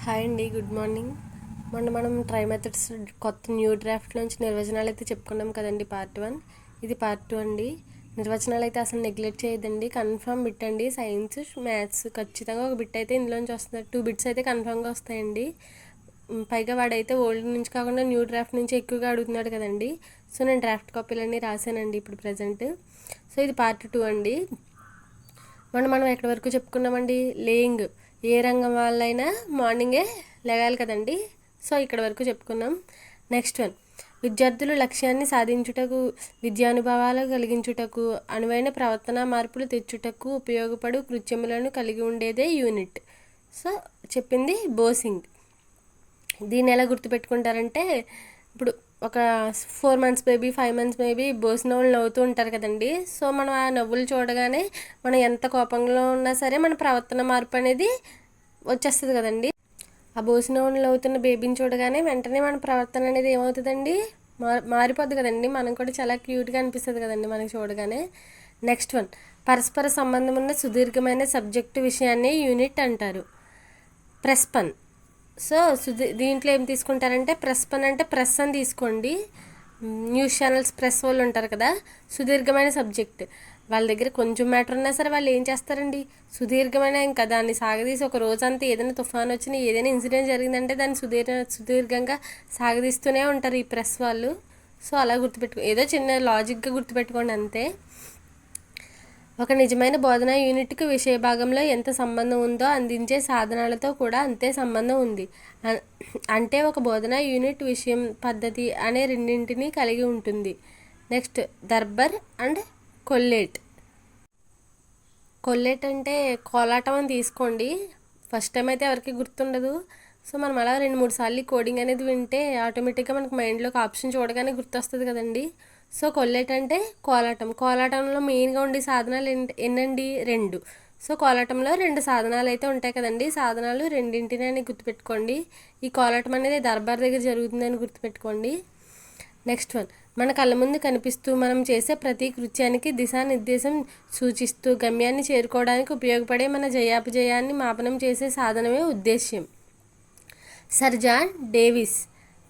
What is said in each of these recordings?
Hi అండి, good morning. మనం try methods కొత్త న్యూ డ్రాఫ్ట్ నుంచి నిర్వచనాలు అయితే చెప్పుకున్నాం కదండి. పార్ట్ 1 ఇది పార్ట్ 2 అండి. నిర్వచనాలు అయితే అసలు నెగ్లెక్ట్ చేయదండి. కన్ఫర్మ్ బిట్ అండి. సైన్స్, మ్యాథ్స్ ఖచ్చితంగా ఒక బిట్ అయితే ఇందులోంచి వస్తుంది. 2 బిట్స్ అయితే కన్ఫర్మ్గా వస్తాయండి. పైగా వాడైతే ఓల్డ్ నుంచి కాకుండా న్యూ డ్రాఫ్ట్ నుంచి ఎక్కువగా అడుగుతున్నాడు కదండి. సో నేను డ్రాఫ్ట్ కాపీలన్నీ రాశానండి ఇప్పుడు ప్రజెంట్. సో ఇది పార్ట్ 2 అండి. మనం ఎక్కడి వరకు చెప్పుకున్నామండి? లేయింగ్, ఏ రంగం వాళ్ళైనా మార్నింగే లేగాలి కదండి. సో ఇక్కడ వరకు చెప్పుకున్నాం. నెక్స్ట్ వన్, విద్యార్థులు లక్ష్యాన్ని సాధించుటకు, విద్యానుభవాలు కలిగించుటకు, అనువైన ప్రవర్తన మార్పులు తెచ్చుటకు ఉపయోగపడు కృత్యములను కలిగి ఉండేదే యూనిట్. సో చెప్పింది బోసింగ్. దీన్ని ఎలా గుర్తుపెట్టుకుంటారంటే, ఇప్పుడు ఒక 4 months బేబీ, 5 months బేబీ బోసిన వాళ్ళు నవ్వుతూ ఉంటారు కదండి. సో మనం ఆ నవ్వులు చూడగానే మనం ఎంత కోపంలో ఉన్నా సరే మన ప్రవర్తన మార్పు అనేది వచ్చేస్తుంది కదండి. ఆ బోసిన వాళ్ళు నవ్వుతున్న బేబీని చూడగానే వెంటనే మన ప్రవర్తన అనేది ఏమవుతుందండి? మారిపోద్ది కదండి. మనం కూడా చాలా క్యూట్గా అనిపిస్తుంది కదండి మనకి చూడగానే. నెక్స్ట్ వన్, పరస్పర సంబంధం ఉన్న సుదీర్ఘమైన సబ్జెక్టు విషయాన్ని యూనిట్ అంటారు. ప్రెస్పన్. సో దీంట్లో ఏం తీసుకుంటారంటే, ప్రెస్పన్ అంటే ప్రెస్ అని తీసుకోండి. న్యూస్ ఛానల్స్ ప్రెస్ వాళ్ళు ఉంటారు కదా, సుదీర్ఘమైన సబ్జెక్ట్. వాళ్ళ దగ్గర కొంచెం మ్యాటర్ ఉన్నా సరే వాళ్ళు ఏం చేస్తారండి, సుదీర్ఘమైన ఇంకా దాన్ని సాగదీసి ఒక రోజంతా ఏదైనా తుఫాన్ వచ్చినా, ఏదైనా ఇన్సిడెంట్ జరిగిందంటే దాన్ని సుదీర్ఘంగా సాగదీస్తూనే ఉంటారు ఈ ప్రెస్ వాళ్ళు. సో అలా ఏదో చిన్న లాజిక్గా గుర్తుపెట్టుకోండి అంతే. ఒక నిజమైన బోధనా యూనిట్కి విషయ భాగంలో ఎంత సంబంధం ఉందో అందించే సాధనాలతో కూడా అంతే సంబంధం ఉంది. అంటే ఒక బోధనా యూనిట్ విషయం, పద్ధతి అనే రెండింటినీ కలిగి ఉంటుంది. Next, దర్బర్ and కొల్లేట్. కొల్లేట్ అంటే కోలాటం అని తీసుకోండి. ఫస్ట్ టైం అయితే ఎవరికి గుర్తుండదు. సో మనం అలా 2-3 సార్లు కోడింగ్ అనేది వింటే ఆటోమేటిక్గా మనకు మైండ్లోకి ఆప్షన్ చూడగానే గుర్తొస్తుంది కదండి. సో కొల్లేట్ అంటే కోలాటం. కోలాటంలో మెయిన్గా ఉండే సాధనాలు ఎన్నండి? 2. సో కోలాటంలో 2 సాధనాలు అయితే ఉంటాయి కదండి. సాధనాలు రెండింటిని అని గుర్తుపెట్టుకోండి. ఈ కోలాటం అనేది దర్బార్ దగ్గర జరుగుతుందని గుర్తుపెట్టుకోండి. నెక్స్ట్ వన్, మన కళ్ళ ముందు కనిపిస్తూ మనం చేసే ప్రతి కృత్యానికి దిశానిర్దేశం సూచిస్తూ గమ్యాన్ని చేరుకోవడానికి ఉపయోగపడే మన జయాపజయాన్ని మాపనం చేసే సాధనమే ఉద్దేశ్యం. Sir John Davis.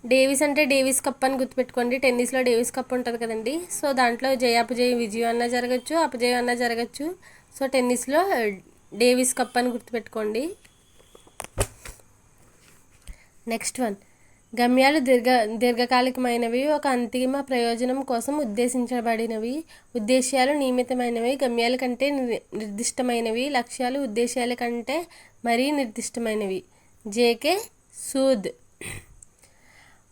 డేవిస్ అంటే డేవిస్ కప్ అని గుర్తుపెట్టుకోండి. టెన్నిస్లో డేవిస్ కప్ ఉంటుంది కదండి. సో దాంట్లో జయాపజయం, విజయం అన్నా జరగచ్చు, అపజయం అన్నా జరగచ్చు. సో టెన్నిస్లో డేవిస్ కప్ అని గుర్తుపెట్టుకోండి. నెక్స్ట్ వన్, గమ్యాలు దీర్ఘకాలికమైనవి, ఒక అంతిమ ప్రయోజనం కోసం ఉద్దేశించబడినవి. ఉద్దేశ్యాలు నియమితమైనవి, గమ్యాల కంటే నిర్దిష్టమైనవి. లక్ష్యాలు ఉద్దేశాల కంటే మరీ నిర్దిష్టమైనవి. జేకే సూద్.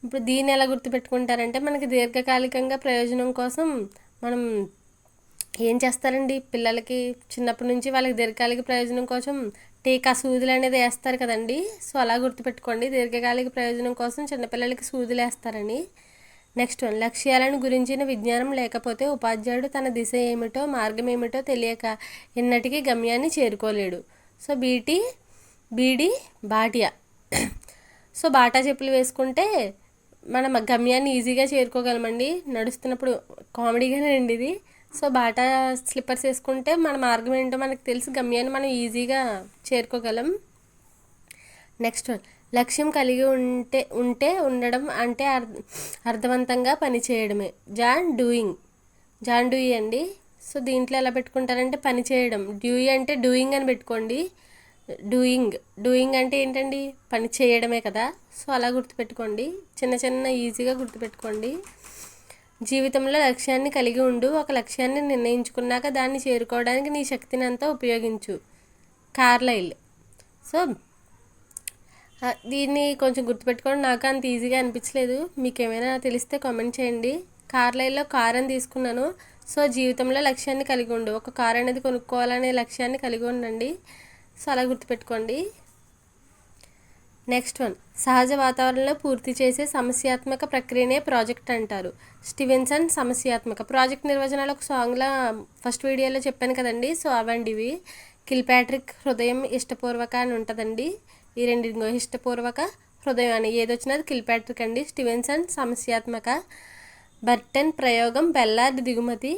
ఇప్పుడు దీన్ని ఎలా గుర్తుపెట్టుకుంటారంటే, మనకి దీర్ఘకాలికంగా ప్రయోజనం కోసం మనం ఏం చేస్తారండి, పిల్లలకి చిన్నప్పటి నుంచి వాళ్ళకి దీర్ఘకాలిక ప్రయోజనం కోసం టీకా, సూదులు అనేది వేస్తారు కదండి. సో అలా గుర్తుపెట్టుకోండి, దీర్ఘకాలిక ప్రయోజనం కోసం చిన్నపిల్లలకి సూదులు వేస్తారని. నెక్స్ట్ వన్, లక్ష్యాలను గురించిన విజ్ఞానం లేకపోతే ఉపాధ్యాయుడు తన దిశ ఏమిటో, మార్గం ఏమిటో తెలియక ఎన్నటికీ గమ్యాన్ని చేరుకోలేడు. సో బీడి బాటియా. సో బాటా చెప్పులు వేసుకుంటే మనం గమ్యాన్ని ఈజీగా చేరుకోగలమండి. నడుస్తున్నప్పుడు కామెడీగానే అండి ఇది. సో బాటా స్లిప్పర్స్ వేసుకుంటే మన మార్గం ఏంటో మనకు తెలిసి గమ్యాన్ని మనం ఈజీగా చేరుకోగలం. నెక్స్ట్ వన్, లక్ష్యం కలిగి ఉండడం అంటే అర్థవంతంగా పనిచేయడమే. జాన్ డూయి అండి. సో దీంట్లో ఎలా పెట్టుకుంటారంటే పని చేయడం. డ్యూయి అంటే డూయింగ్ అని పెట్టుకోండి. డూయింగ్ అంటే ఏంటండి? పని చేయడమే కదా. సో అలా గుర్తుపెట్టుకోండి, చిన్న ఈజీగా గుర్తుపెట్టుకోండి. జీవితంలో లక్ష్యాన్ని కలిగి ఉండు. ఒక లక్ష్యాన్ని నిర్ణయించుకున్నాక దాన్ని చేరుకోవడానికి నీ శక్తిని అంతా ఉపయోగించు. కార్లైల్. సో దీన్ని కొంచెం గుర్తుపెట్టుకోండి, నాకు అంత ఈజీగా అనిపించలేదు. మీకు ఏమైనా తెలిస్తే కామెంట్ చేయండి. కార్లైల్లో కార్ అని తీసుకున్నాను. సో జీవితంలో లక్ష్యాన్ని కలిగి ఉండు, ఒక కార్ అనేది కొనుక్కోవాలనే లక్ష్యాన్ని కలిగి ఉండండి. సో అలా గుర్తుపెట్టుకోండి. నెక్స్ట్ వన్, సహజ వాతావరణంలో పూర్తి చేసే సమస్యాత్మక ప్రక్రియనే ప్రాజెక్ట్ అంటారు. స్టీవెన్సన్. సమస్యాత్మక ప్రాజెక్ట్ నిర్వచనాలు ఒక సాంగ్లో ఫస్ట్ వీడియోలో చెప్పాను కదండి. సో అవండి ఇవి. కిల్పాట్రిక్ హృదయం ఇష్టపూర్వక అని ఉంటుందండి. ఈ రెండింటిలో ఇష్టపూర్వక, హృదయం అని ఏదొచ్చినా అది కిల్పాట్రిక్ అండి. స్టీవెన్సన్ సమస్యాత్మక. బర్టన్ ప్రయోగం, బెల్లార్డ్ దిగుమతి.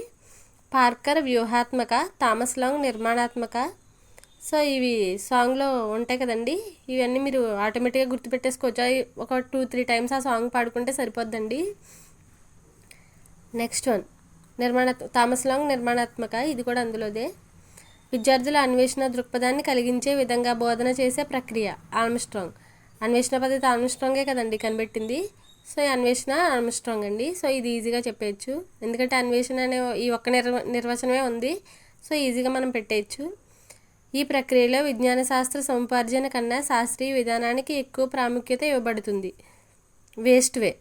పార్కర్ వ్యూహాత్మక, థామస్ లాంగ్ నిర్మాణాత్మక. సో ఇవి సాంగ్లో ఉంటాయి కదండి, ఇవన్నీ మీరు ఆటోమేటిక్గా గుర్తుపెట్టేసుకోవచ్చు. ఒక 2-3 టైమ్స్ ఆ సాంగ్ పాడుకుంటే సరిపోద్దండి. నెక్స్ట్ వన్ థామస్ లాంగ్ నిర్మాణాత్మక, ఇది కూడా అందులోదే. విద్యార్థుల అన్వేషణ దృక్పథాన్ని కలిగించే విధంగా బోధన చేసే ప్రక్రియ. ఆర్మ్స్ట్రాంగ్. అన్వేషణ పద్ధతి ఆర్మ్స్ట్రాంగే కదండి కనిపెట్టింది. సో ఈ అన్వేషణ ఆర్మ్స్ట్రాంగ్ అండి. సో ఇది ఈజీగా చెప్పేయచ్చు, ఎందుకంటే అన్వేషణ అనే ఈ ఒక్క నిర్వచనమే ఉంది. సో ఈజీగా మనం పెట్టేయచ్చు. ఈ ప్రక్రియలో విజ్ఞాన శాస్త్ర సముపార్జన కన్నా శాస్త్రీయ విధానానికి ఎక్కువ ప్రాముఖ్యత ఇవ్వబడుతుంది. వేస్ట్ వే.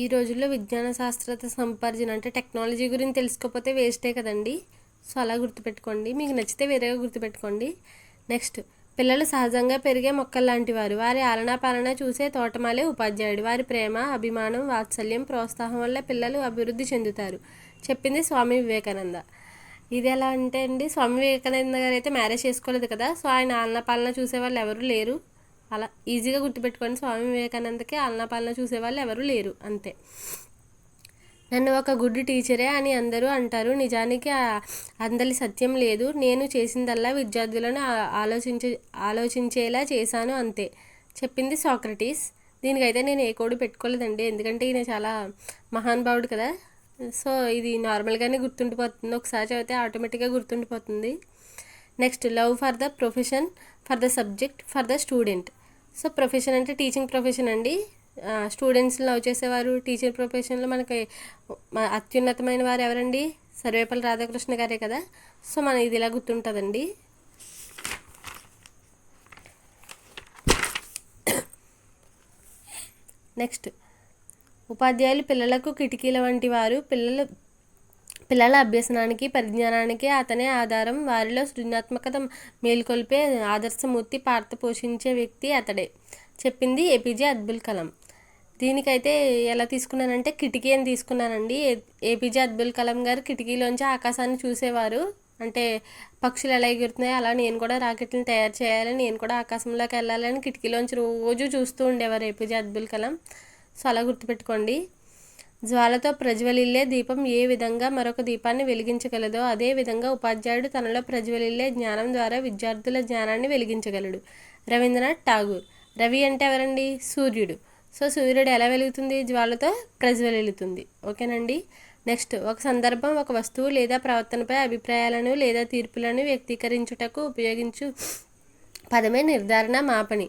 ఈ రోజుల్లో విజ్ఞాన శాస్త్రత సముపార్జన అంటే టెక్నాలజీ గురించి తెలుసుకోకపోతే వేస్టే కదండి. సో అలా గుర్తుపెట్టుకోండి, మీకు నచ్చితే వేరేగా గుర్తుపెట్టుకోండి. నెక్స్ట్, పిల్లలు సహజంగా పెరిగే మొక్కలు లాంటి వారు. వారి ఆలనా పాలన చూసే తోటమాలే ఉపాధ్యాయుడు. వారి ప్రేమ, అభిమానం, వాత్సల్యం, ప్రోత్సాహం వల్ల పిల్లలు అభివృద్ధి చెందుతారు. చెప్పింది స్వామి వివేకానంద. ఇది ఎలా అంటే అండి, స్వామి వివేకానంద గారు అయితే మ్యారేజ్ చేసుకోలేదు కదా, సో ఆయన ఆలనా పాలన చూసేవాళ్ళు ఎవరు లేరు. అలా ఈజీగా గుర్తుపెట్టుకోండి, స్వామి వివేకానందకి ఆలనా పాలన చూసేవాళ్ళు ఎవరు లేరు, అంతే. నన్ను ఒక గుడ్ టీచరే అని అందరూ అంటారు. నిజానికి అందరి సత్యం లేదు. నేను చేసిందల్లా విద్యార్థులను ఆలోచించేలా చేశాను, అంతే. చెప్పింది సాక్రటీస్. దీనికైతే నేను ఏ కోడ్ పెట్టుకోలేదండి, ఎందుకంటే ఈయన చాలా మహానుభావుడు కదా. సో ఇది నార్మల్గానే గుర్తుండిపోతుంది, ఒకసారి చదివితే ఆటోమేటిక్గా గుర్తుండిపోతుంది. Next, love for the profession, for the subject, for the student. So profession అంటే టీచింగ్ ప్రొఫెషన్ అండి. స్టూడెంట్స్ని లవ్ చేసేవారు. టీచర్ ప్రొఫెషన్లో మనకి అత్యున్నతమైన వారు ఎవరండి? సర్వేపల్లి రాధాకృష్ణ గారే కదా. సో మన ఇది ఇలా గుర్తుంటుందండి. నెక్స్ట్, ఉపాధ్యాయులు పిల్లలకు కిటికీల వంటి వారు. పిల్లల అభ్యసనానికి, పరిజ్ఞానానికి అతనే ఆధారం. వారిలో సృజనాత్మకత మేల్కొల్పే ఆదర్శమూర్తి పాత్ర పోషించే వ్యక్తి అతడే. చెప్పింది ఏపీజే అబ్దుల్ కలాం. దీనికైతే ఎలా తీసుకున్నానంటే కిటికీ అని తీసుకున్నానండి. ఏపీజే అబ్దుల్ కలాం గారు కిటికీలోంచి ఆకాశాన్ని చూసేవారు. అంటే పక్షులు ఎలా ఎగురుతున్నాయో అలా నేను కూడా రాకెట్లను తయారు చేయాలని, నేను కూడా ఆకాశంలోకి వెళ్ళాలని కిటికీలోంచి రోజు చూస్తూ ఉండేవారు ఏపీజే అబ్దుల్ కలాం. సో అలా గుర్తుపెట్టుకోండి. జ్వాలతో ప్రజ్వలిల్లే దీపం ఏ విధంగా మరొక దీపాన్ని వెలిగించగలదో అదే విధంగా ఉపాధ్యాయుడు తనలో ప్రజ్వలిల్లే జ్ఞానం ద్వారా విద్యార్థుల జ్ఞానాన్ని వెలిగించగలడు. రవీంద్రనాథ్ ఠాగూర్. రవి అంటే ఎవరండి? సూర్యుడు. సో సూర్యుడు ఎలా వెలుగుతుంది? జ్వాలతో ప్రజ్వలిల్లుతుంది. ఓకేనండి. నెక్స్ట్, ఒక సందర్భం, ఒక వస్తువు లేదా ప్రవర్తనపై అభిప్రాయాలను లేదా తీర్పులను వ్యక్తీకరించుటకు ఉపయోగించు పదమే నిర్ధారణ మాపని.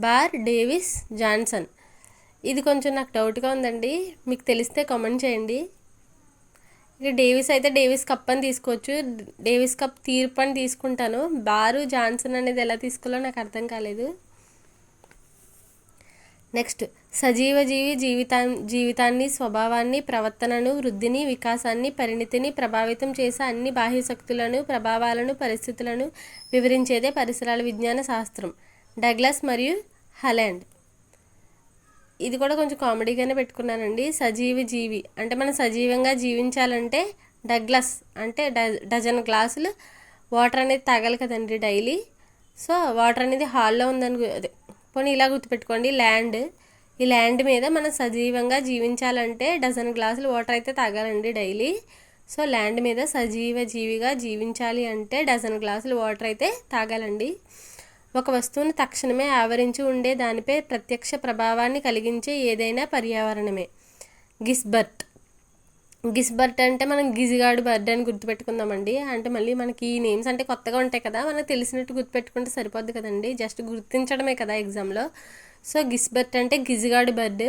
Bar Davis Johnson. ఇది కొంచెం నాకు డౌట్గా ఉందండి, మీకు తెలిస్తే కామెంట్ చేయండి. ఇక డేవిస్ అయితే డేవిస్ కప్ అని తీసుకోవచ్చు, డేవిస్ కప్ తీర్పు అని తీసుకుంటాను. బారు జాన్సన్ అనేది ఎలా తీసుకోవాలో నాకు అర్థం కాలేదు. నెక్స్ట్, సజీవ జీవితాన్ని, స్వభావాన్ని, ప్రవర్తనను, వృద్ధిని, వికాసాన్ని, పరిణితిని ప్రభావితం చేసే అన్ని బాహ్య శక్తులను, ప్రభావాలను, పరిస్థితులను వివరించేదే పరిసరాల విజ్ఞాన శాస్త్రం. డగ్లస్ మరియు హలాండ్. ఇది కూడా కొంచెం కామెడీగానే పెట్టుకున్నానండి. సజీవ జీవి అంటే మనం సజీవంగా జీవించాలంటే డగ్లస్ అంటే డజన్ గ్లాసులు వాటర్ అనేది తాగాలి కదండి డైలీ. సో వాటర్ అనేది హాల్లో ఉందని అదే పోనీ ఇలా గుర్తుపెట్టుకోండి. ల్యాండ్, ఈ ల్యాండ్ మీద మనం సజీవంగా జీవించాలంటే డజన్ గ్లాసులు వాటర్ అయితే తాగాలండి డైలీ. సో ల్యాండ్ మీద సజీవ జీవిగా జీవించాలి అంటే డజన్ గ్లాసులు వాటర్ అయితే తాగాలండి. ఒక వస్తువును తక్షణమే ఆవరించి ఉండే దానిపై ప్రత్యక్ష ప్రభావాన్ని కలిగించే ఏదైనా పర్యావరణమే. గిస్బర్ట్ అంటే మనం గిజిగాడు బర్డ్ అని గుర్తుపెట్టుకుందామండి. అంటే మళ్ళీ మనకి ఈ నేమ్స్ అంటే కొత్తగా ఉంటాయి కదా, మనకు తెలిసినట్టు గుర్తుపెట్టుకుంటే సరిపోద్ది కదండి, జస్ట్ గుర్తించడమే కదా ఎగ్జామ్లో. సో గిస్బర్ట్ అంటే గిజిగాడు బర్డ్.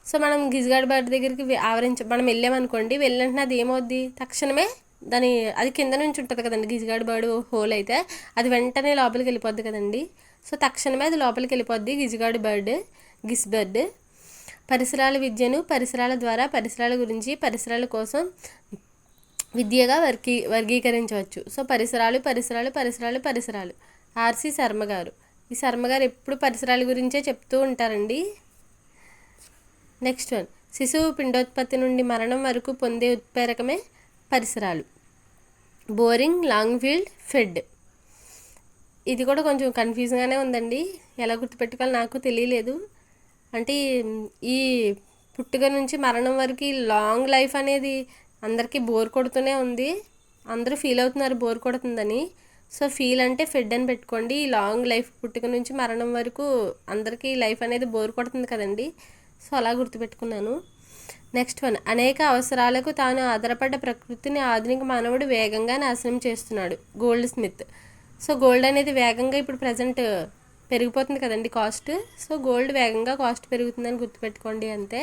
సో మనం గిజిగాడు బర్డ్ దగ్గరికి మనం వెళ్ళామనుకోండి, వెళ్ళినట్టు అది ఏమవుద్ది, తక్షణమే అది కింద నుంచి ఉంటుంది కదండి గిజిగాడు బర్డ్ హోల్ అయితే, అది వెంటనే లోపలికి వెళ్ళిపోద్ది కదండి. సో తక్షణమే అది లోపలికి వెళ్ళిపోద్ది గిజిగాడు బర్డ్, గిస్బర్డ్. పరిసరాల విద్యను పరిసరాల ద్వారా పరిసరాల గురించి పరిసరాల కోసం విద్యగా వర్గీకరించవచ్చు. సో పరిసరాలు. ఆర్సి శర్మ గారు. ఈ శర్మ గారు ఎప్పుడు పరిసరాల గురించే చెప్తూ ఉంటారండి. నెక్స్ట్ వన్, శిశువు పిండోత్పత్తి నుండి మరణం వరకు పొందే ఉత్ప్రేరకమే పరిసరాలు. బోరింగ్, లాంగ్ఫీల్డ్, ఫెడ్. ఇది కూడా కొంచెం కన్ఫ్యూజ్గానే ఉందండి, ఎలా గుర్తుపెట్టుకోవాలో నాకు తెలియలేదు. అంటే ఈ పుట్టుక నుంచి మరణం వరకు లాంగ్ లైఫ్ అనేది అందరికీ బోర్ కొడుతూనే ఉంది, అందరూ ఫీల్ అవుతున్నారు బోర్ కొడుతుందని. సో ఫీల్ అంటే ఫెడ్ అని పెట్టుకోండి. ఈ లాంగ్ లైఫ్, పుట్టుక నుంచి మరణం వరకు అందరికీ లైఫ్ అనేది బోర్ కొడుతుంది కదండి, సో అలా గుర్తుపెట్టుకున్నాను. నెక్స్ట్ వన్, అనేక అవసరాలకు తాను ఆధారపడ్డ ప్రకృతిని ఆధునిక మానవుడు వేగంగా నాశనం చేస్తున్నాడు. Gold Smith. సో గోల్డ్ అనేది వేగంగా ఇప్పుడు ప్రజెంట్ పెరిగిపోతుంది కదండి కాస్ట్, సో గోల్డ్ వేగంగా కాస్ట్ పెరుగుతుందని గుర్తుపెట్టుకోండి అంతే.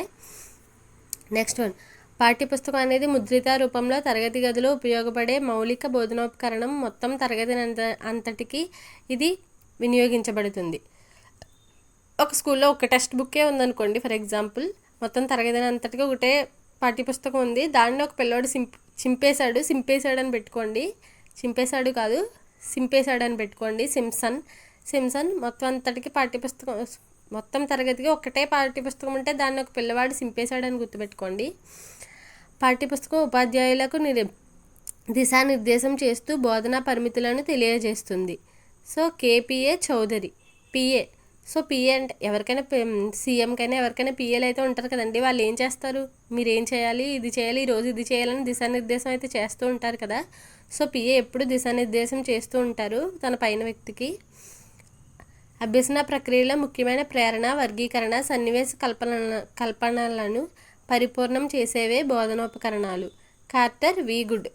నెక్స్ట్ వన్, పాఠ్యపుస్తకం అనేది ముద్రిత రూపంలో తరగతి గదిలో ఉపయోగపడే మౌలిక బోధనోపకరణం. మొత్తం తరగతి అంతటికి ఇది వినియోగించబడుతుంది. ఒక స్కూల్లో ఒక టెక్స్ట్ బుక్కే ఉందనుకోండి, ఫర్ ఎగ్జాంపుల్ మొత్తం తరగతి అంతటికి ఒకటే పాఠ్యపుస్తకం ఉంది, దాన్ని ఒక పిల్లోడు సింపేశాడు అని పెట్టుకోండి. చింపేశాడు కాదు, సింపేశాడు అని పెట్టుకోండి. సిమ్సన్ మొత్తం అంతటికి పాఠ్యపుస్తకం, మొత్తం తరగతికి ఒకటే పాఠ్యపుస్తకం ఉంటే దాన్ని ఒక పిల్లవాడు సింపేశాడని గుర్తుపెట్టుకోండి. పాఠ్యపుస్తకం ఉపాధ్యాయులకు దిశానిర్దేశం చేస్తూ బోధనా పరిమితులను తెలియజేస్తుంది. So KPA Chaudhary. PA. So PA అంటే ఎవరికైనా సీఎంకైనా ఎవరికైనా పిఏలు అయితే ఉంటారు కదండి, వాళ్ళు ఏం చేస్తారు, మీరు ఏం చేయాలి, ఇది చేయాలి, ఈరోజు ఇది చేయాలని దిశానిర్దేశం అయితే చేస్తూ ఉంటారు కదా. సో పిఏ ఎప్పుడు దిశానిర్దేశం చేస్తూ ఉంటారు తన పైన వ్యక్తికి. అభ్యసన ప్రక్రియలో ముఖ్యమైన ప్రేరణ, వర్గీకరణ, సన్నివేశ కల్పనలను పరిపూర్ణం చేసేవే బోధనోపకరణాలు. Carter V Good.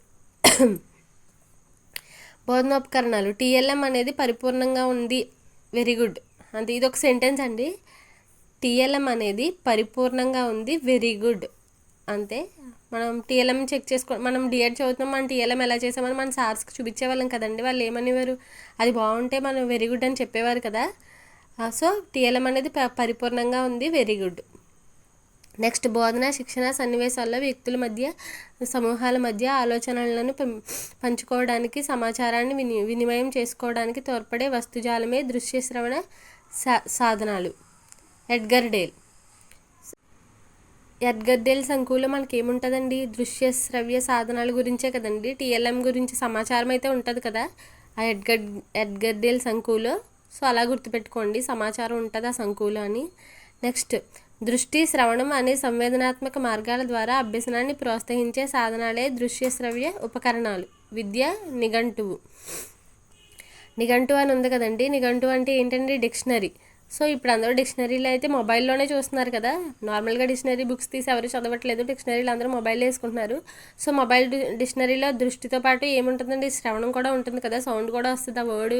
బోధనోపకరణాలు. టీఎల్ఎం అనేది పరిపూర్ణంగా ఉంది, వెరీ గుడ్ అంతే. ఇది ఒక సెంటెన్స్ అండి. టీఎల్ఎం అనేది పరిపూర్ణంగా ఉంది, వెరీ గుడ్ అంతే. మనం టీఎల్ఎం చెక్ మనం డిఎడ్ చదువుతున్నాం, మనం టీఎల్ఎం ఎలా చేసామని మన సార్స్కి చూపించేవాళ్ళం కదండి, వాళ్ళు ఏమనేవారు, అది బాగుంటే మనం వెరీ గుడ్ అని చెప్పేవారు కదా. సో టీఎల్ఎం అనేది పరిపూర్ణంగా ఉంది, వెరీ గుడ్. నెక్స్ట్, బోధన, శిక్షణ సన్నివేశాల్లో వ్యక్తుల మధ్య, సమూహాల మధ్య ఆలోచనలను పంచుకోవడానికి, సమాచారాన్ని వినిమయం చేసుకోవడానికి తోడ్పడే వస్తుజాలమే దృశ్య శ్రవణ సాధనాలు. ఎడ్గర్ డేల్ సంకులో మనకేముంటుందండి, దృశ్య శ్రవ్య సాధనాల గురించే కదండి, టీఎల్ఎం గురించి సమాచారం అయితే ఉంటుంది కదా ఆ ఎడ్గర్ డేల్ సంకులో. సో అలా గుర్తుపెట్టుకోండి, సమాచారం ఉంటుంది ఆ సంకులో అని. నెక్స్ట్, దృష్టి, శ్రవణం అనే సంవేదనాత్మక మార్గాల ద్వారా అభ్యసనాన్ని ప్రోత్సహించే సాధనాలే దృశ్య శ్రవ్య ఉపకరణాలు. విద్య, నిఘంటువు. నిఘంటువు అని ఉంది కదండి, నిఘంటువు అంటే ఏంటండి, డిక్షనరీ. సో ఇప్పుడు అందరూ డిక్షనరీలు అయితే మొబైల్లోనే చూస్తున్నారు కదా, నార్మల్గా డిక్షనరీ బుక్స్ తీసి ఎవరు చదవట్లేదు, డిక్షనరీలు అందరూ మొబైల్లో వేసుకుంటున్నారు. సో మొబైల్ డిక్షనరీలో దృష్టితో పాటు ఏముంటుందండి, శ్రవణం కూడా ఉంటుంది కదా, సౌండ్ కూడా వస్తుంది, ఆ వర్డ్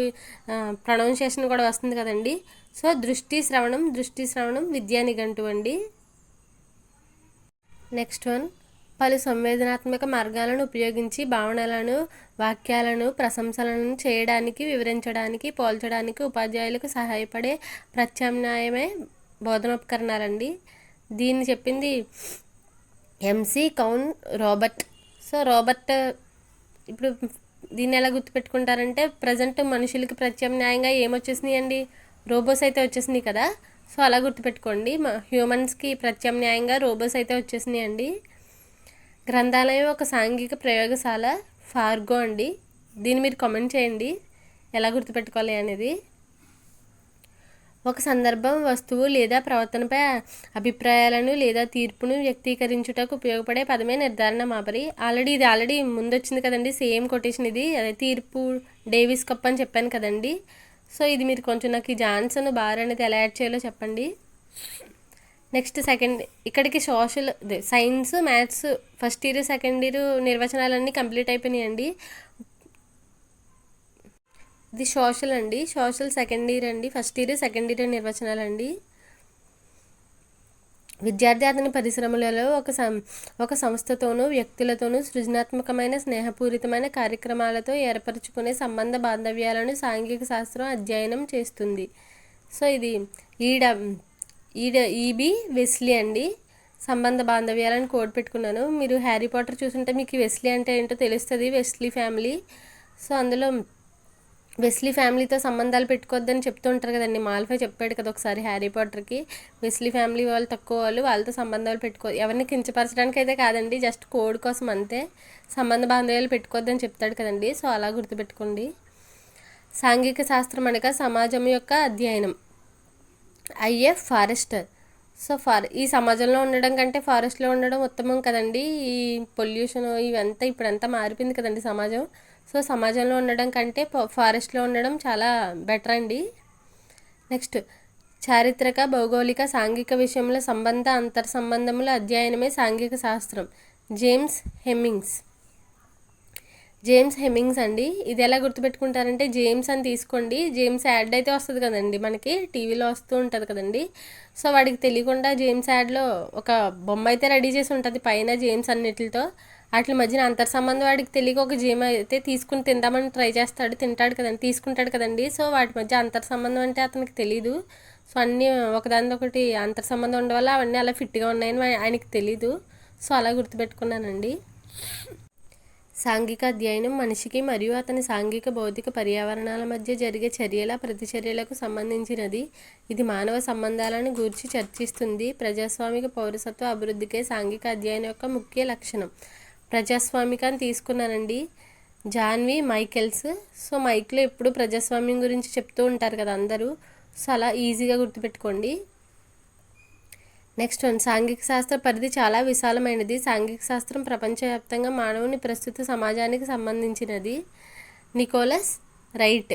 ప్రొనౌన్సియేషన్ కూడా వస్తుంది కదండి. సో దృష్టి శ్రవణం విద్యా నిఘంటువు అండి. నెక్స్ట్ వన్, పలు సంవేదనాత్మక మార్గాలను ఉపయోగించి భావనలను, వాక్యాలను, ప్రశంసలను చేయడానికి, వివరించడానికి, పోల్చడానికి ఉపాధ్యాయులకు సహాయపడే ప్రత్యామ్నాయమే బోధనోపకరణాలండి. దీన్ని చెప్పింది ఎంసి కౌన్ రాబర్ట్. సో రాబర్ట్, ఇప్పుడు దీన్ని ఎలా గుర్తుపెట్టుకుంటారంటే, ప్రజెంట్ మనుషులకి ప్రత్యామ్నాయంగా ఏమొచ్చేసినాయి అండి, రోబోస్ అయితే వచ్చేసినాయి కదా. సో అలా గుర్తుపెట్టుకోండి, హ్యూమన్స్కి ప్రత్యామ్నాయంగా రోబోస్ అయితే వచ్చేసినాయి అండి. గ్రంథాలయం ఒక సాంఘిక ప్రయోగశాల. ఫార్గో అండి. దీన్ని మీరు కామెంట్ చేయండి ఎలా గుర్తుపెట్టుకోవాలి అనేది. ఒక సందర్భం, వస్తువు లేదా ప్రవర్తనపై అభిప్రాయాలను లేదా తీర్పును వ్యక్తీకరించుటకు ఉపయోగపడే పదమే నిర్ధారణ మాపరి. ఆల్రెడీ ముందు వచ్చింది కదండి, సేమ్ కొటేషన్ ఇది. అదే తీర్పు, డేవిస్ కప్ అని చెప్పాను కదండి. సో ఇది మీరు కొంచెం నాకు ఈ జాన్సన్ బార్ అనేది ఎలా యాడ్ చేయాలో చెప్పండి. నెక్స్ట్ సెకండ్, ఇక్కడికి social, science, maths first year, second year నిర్వచనాలన్నీ కంప్లీట్ అయిపోయినాయండి. ఇది సోషల్ అండి, సోషల్ సెకండ్ ఇయర్ అండి, ఫస్ట్ ఇయర్ సెకండ్ ఇయర్ నిర్వచనాలండి. విద్యార్థి అతని పరిశ్రమలలో ఒక సంస్థతోనూ వ్యక్తులతోనూ సృజనాత్మకమైన, స్నేహపూరితమైన కార్యక్రమాలతో ఏర్పరచుకునే సంబంధ బాంధవ్యాలను సాంఘిక శాస్త్రం అధ్యయనం చేస్తుంది. సో ఇది ఈబి వెస్లీ అండి. సంబంధ బాంధవ్యాలను కోడ్ పెట్టుకున్నాను. మీరు హ్యారీ పాటర్ చూసుంటే మీకు వెస్లీ అంటే ఏంటో తెలుస్తుంది, వెస్లీ ఫ్యామిలీ. సో అందులో వెస్లీ ఫ్యామిలీతో సంబంధాలు పెట్టుకోవద్దని చెప్తూ ఉంటారు కదండి, మాల్ఫై చెప్పాడు కదా ఒకసారి హ్యారీ పాటర్కి, వెస్లీ ఫ్యామిలీ వాళ్ళు తక్కువ వాళ్ళు, వాళ్ళతో సంబంధాలు ఎవరిని కించపరచడానికి అయితే కాదండి, జస్ట్ కోడ్ కోసం అంతే, సంబంధ బాంధవ్యాలు పెట్టుకోవద్దని చెప్తాడు కదండి. సో అలా గుర్తుపెట్టుకోండి. సాంఘిక శాస్త్రం అనగా సమాజం యొక్క అధ్యయనం. If forester. సో ఈ సమాజంలో ఉండడం కంటే ఫారెస్ట్లో ఉండడం ఉత్తమం కదండి. ఈ పొల్యూషన్ ఇవంతా ఇప్పుడంతా మారిపోయింది కదండి సమాజం. సో సమాజంలో ఉండడం కంటే ఫారెస్ట్లో ఉండడం చాలా బెటర్ అండి. నెక్స్ట్ చారిత్రక, భౌగోళిక, సాంఘిక విషయంలో సంబంధ అంతర్ సంబంధముల అధ్యయనమే సాంఘిక శాస్త్రం. జేమ్స్ హెమ్మింగ్స్ అండి. ఇది ఎలా గుర్తుపెట్టుకుంటారంటే జేమ్స్ అని తీసుకోండి. జేమ్స్ యాడ్ అయితే వస్తుంది కదండి, మనకి టీవీలో వస్తూ ఉంటుంది కదండి. సో వాడికి తెలియకుండా జేమ్స్ యాడ్లో ఒక బొమ్మ అయితే రెడీ చేసి ఉంటుంది పైన జేమ్స్ అన్నిటితో. వాటి మధ్యన అంతర్ సంబంధం వాడికి తెలియక ఒక జేమ్ అయితే తీసుకుని తిందామని ట్రై చేస్తాడు, తింటాడు కదండి, తీసుకుంటాడు కదండి. సో వాటి మధ్య అంతర్ సంబంధం అంటే అతనికి తెలీదు. సో అన్నీ ఒకదానికొకటి అంతర్ సంబంధం ఉండడం వల్ల అవన్నీ అలా ఫిట్గా ఉన్నాయని ఆయనకి తెలీదు. సో అలా గుర్తుపెట్టుకున్నానండి. సాంఘిక అధ్యయనం మనిషికి మరియు అతని సాంఘిక భౌతిక పర్యావరణాల మధ్య జరిగే చర్యల ప్రతిచర్యలకు సంబంధించినది. ఇది మానవ సంబంధాలను గూర్చి చర్చిస్తుంది. ప్రజాస్వామిక పౌరసత్వ అభివృద్ధికే సాంఘిక అధ్యయనం యొక్క ముఖ్య లక్షణం. ప్రజాస్వామికాన్ని తీసుకున్నానండి, జాన్వి మైకెల్స్. సో మైక్లో ఎప్పుడు ప్రజాస్వామ్యం గురించి చెప్తూ ఉంటారు కదా అందరూ. సో అలా ఈజీగా గుర్తుపెట్టుకోండి. నెక్స్ట్ వన్, సాంఘిక శాస్త్ర పరిధి చాలా విశాలమైనది. సాంఘిక శాస్త్రం ప్రపంచవ్యాప్తంగా మానవుని ప్రస్తుత సమాజానికి సంబంధించినది. Nicholas right.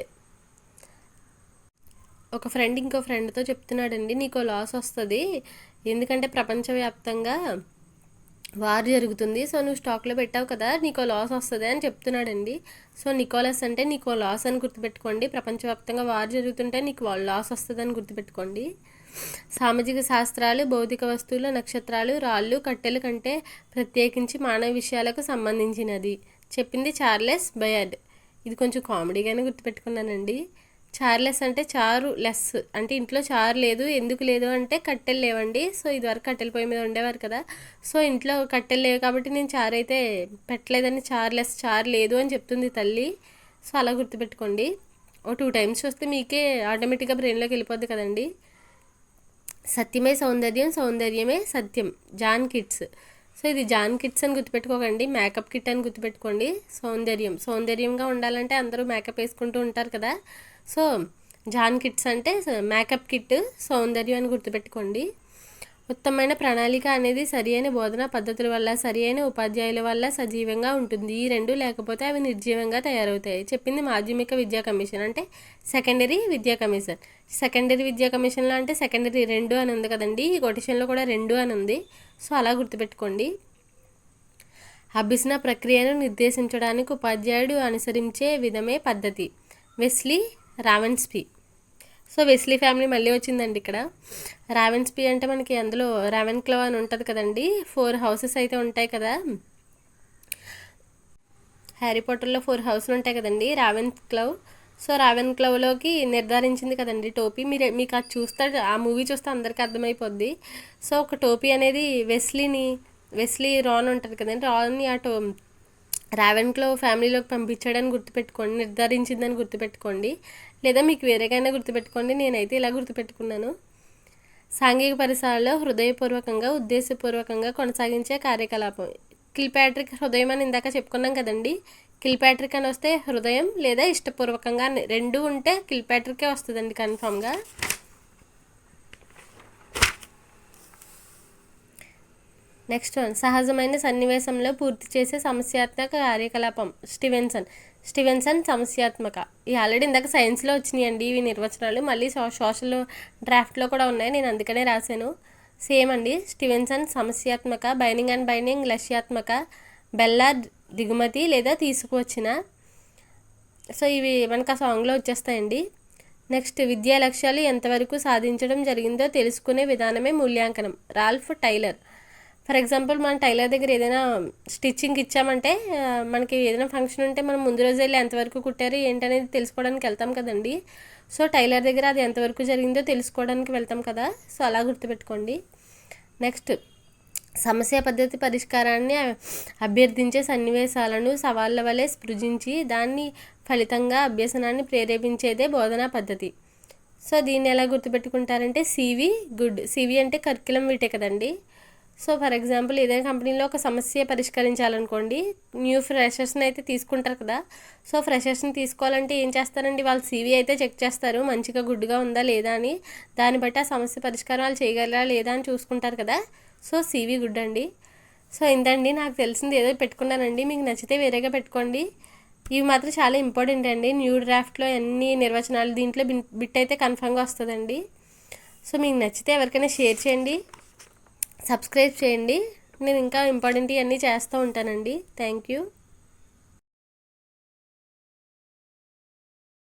ఒక ఫ్రెండ్ ఇంకో ఫ్రెండ్తో చెప్తున్నాడండి, నీకో లాస్ వస్తుంది, ఎందుకంటే ప్రపంచవ్యాప్తంగా వార్ జరుగుతుంది, సో నువ్వు స్టాక్లో పెట్టావు కదా, నీకో లాస్ వస్తుంది అని చెప్తున్నాడండి. సో నికోలస్ అంటే నీకో లాస్ అని గుర్తుపెట్టుకోండి. ప్రపంచవ్యాప్తంగా వార్ జరుగుతుంటే నీకు లాస్ వస్తుంది అని గుర్తుపెట్టుకోండి. సామాజిక శాస్త్రాలు భౌతిక వస్తువులు, నక్షత్రాలు, రాళ్ళు, కట్టెల కంటే ప్రత్యేకించి మానవ విషయాలకు సంబంధించినది. చెప్పింది చార్లెస్ బయర్డ్. ఇది కొంచెం కామెడీగానే గుర్తుపెట్టుకున్నానండి. చార్లెస్ అంటే చారు లెస్, అంటే ఇంట్లో చారు లేదు, ఎందుకు లేదు అంటే కట్టెలు లేవండి. సో ఇదివరకు కట్టెల పొయ్యి మీద ఉండేవారు కదా, సో ఇంట్లో కట్టెలు లేవు కాబట్టి నేను చారు అయితే పెట్టలేదని చార్లెస్, చారు లేదు అని చెప్తుంది తల్లి. సో అలా గుర్తుపెట్టుకోండి. ఓ 2 టైమ్స్ చూస్తే మీకే ఆటోమేటిక్గా బ్రెయిన్లోకి వెళ్ళిపోద్ది కదండి. సత్యమే సౌందర్యం, సౌందర్యమే సత్యం. John Keats. సో ఇది జాన్ కిట్స్ అని గుర్తుపెట్టుకోకండి, మేకప్ కిట్ అని గుర్తుపెట్టుకోండి. సౌందర్యంగా ఉండాలంటే అందరూ మేకప్ వేసుకుంటూ ఉంటారు కదా. సో జాన్ కిట్స్ అంటే మేకప్ కిట్, సౌందర్యం అని గుర్తుపెట్టుకోండి. ఉత్తమమైన ప్రణాళిక అనేది సరి అయిన బోధనా పద్ధతుల వల్ల, సరి అయిన ఉపాధ్యాయుల వల్ల సజీవంగా ఉంటుంది. ఈ రెండు లేకపోతే అవి నిర్జీవంగా తయారవుతాయి. చెప్పింది మాధ్యమిక విద్యా కమిషన్, అంటే సెకండరీ విద్యా కమిషన్. సెకండరీ విద్యా కమిషన్లో అంటే సెకండరీ 2 అని ఉంది కదండి, ఈ కొటేషన్లో కూడా 2 అని ఉంది. సో అలా గుర్తుపెట్టుకోండి. అభ్యసన ప్రక్రియను నిర్దేశించడానికి ఉపాధ్యాయుడు అనుసరించే విధమే పద్ధతి. వెస్లీ రావెన్స్పీ. సో వెస్లీ ఫ్యామిలీ మళ్ళీ వచ్చిందండి ఇక్కడ. రావెన్స్పీ అంటే మనకి అందులో రావెన్ క్లవ్ అని ఉంటుంది కదండి, 4 హౌసెస్ అయితే ఉంటాయి కదా, హ్యారీ పాటర్లో 4 హౌస్లు ఉంటాయి కదండి, రావెన్ క్లవ్. సో రావెన్ క్లవ్లోకి నిర్ధారించింది కదండి టోపీ. మీకు అది చూస్తే, ఆ మూవీ చూస్తే అందరికీ అర్థమైపోద్ది. సో ఒక టోపీ అనేది వెస్లీ రాన్ ఉంటుంది కదండి, రాన్ని రావెన్ క్లవ్ ఫ్యామిలీలోకి పంపించాడని గుర్తుపెట్టుకోండి, నిర్ధారించిందని గుర్తుపెట్టుకోండి, లేదా మీకు వేరేగానే గుర్తుపెట్టుకోండి. నేనైతే ఇలా గుర్తుపెట్టుకున్నాను. సాంఘిక పరిసరాల్లో హృదయపూర్వకంగా, ఉద్దేశపూర్వకంగా కొనసాగించే కార్యకలాపం. కిల్పాట్రిక్ హృదయం అని ఇందాక చెప్పుకున్నాం కదండి. కిల్పాట్రిక్ అని వస్తే హృదయం లేదా ఇష్టపూర్వకంగా 2 ఉంటే కిల్పాట్రికే వస్తుందండి కన్ఫామ్గా. నెక్స్ట్ వన్, సహజమైన సన్నివేశంలో పూర్తి చేసే సమస్యాత్మక కార్యకలాపం. స్టివెన్సన్ సమస్యాత్మక. ఈ ఆల్రెడీ ఇందాక సైన్స్లో వచ్చినాయండి ఇవి నిర్వచనాలు, మళ్ళీ సోషల్ డ్రాఫ్ట్లో కూడా ఉన్నాయి, నేను అందుకనే రాశాను. సేమ్ అండి. స్టివెన్సన్ సమస్యాత్మక, బైనింగ్ లక్ష్యాత్మక, బెల్లా దిగుమతి లేదా తీసుకువచ్చిన. సో ఇవి మనకు ఆ సాంగ్లో వచ్చేస్తాయండి. నెక్స్ట్, విద్యా లక్ష్యాలు ఎంతవరకు సాధించడం జరిగిందో తెలుసుకునే విధానమే మూల్యాంకనం. Ralph Tyler. ఫర్ ఎగ్జాంపుల్ మన టైలర్ దగ్గర ఏదైనా స్టిచ్చింగ్ ఇచ్చామంటే, మనకి ఏదైనా ఫంక్షన్ ఉంటే మనం ముందు రోజు వెళ్ళి ఎంతవరకు కుట్టారు ఏంటనేది తెలుసుకోవడానికి వెళ్తాం కదండి. సో టైలర్ దగ్గర అది ఎంతవరకు జరిగిందో తెలుసుకోవడానికి వెళ్తాం కదా. సో అలా గుర్తుపెట్టుకోండి. నెక్స్ట్, సమస్య పద్ధతి పరిష్కారాన్ని అభ్యర్థించే సన్నివేశాలను సవాళ్ళ వలె సృజించి దాన్ని ఫలితంగా అభ్యసనాన్ని ప్రేరేపించేదే బోధనా పద్ధతి. సో దీన్ని ఎలా గుర్తుపెట్టుకుంటారంటే సివి అంటే కరిక్యులం వీటే కదండి. సో ఫర్ ఎగ్జాంపుల్ ఏదైనా కంపెనీలో ఒక సమస్య పరిష్కరించాలనుకోండి, న్యూ ఫ్రెషర్స్ని అయితే తీసుకుంటారు కదా. సో ఫ్రెషర్స్ని తీసుకోవాలంటే ఏం చేస్తారండి, వాళ్ళు CV అయితే చెక్ చేస్తారు, మంచిగా గుడ్గా ఉందా లేదా అని. దాన్ని బట్టి ఆ సమస్య పరిష్కారం వాళ్ళు చేయగలరా లేదా అని చూసుకుంటారు కదా. సో CV గుడ్ అండి. సో ఇంతండి నాకు తెలిసింది, ఏదో పెట్టుకున్నానండి, మీకు నచ్చితే వేరేగా పెట్టుకోండి. ఇవి మాత్రం చాలా ఇంపార్టెంట్ అండి. న్యూ డ్రాఫ్ట్లో అన్ని నిర్వచనాలు దీంట్లో బిట్ అయితే కన్ఫామ్గా వస్తుందండి. సో మీకు నచ్చితే ఎవరికైనా షేర్ చేయండి, సబ్స్క్రైబ్ చేయండి. నేను ఇంకా ఇంపార్టెంట్ ఇవన్నీ చేస్తూ ఉంటానండి. Thank you.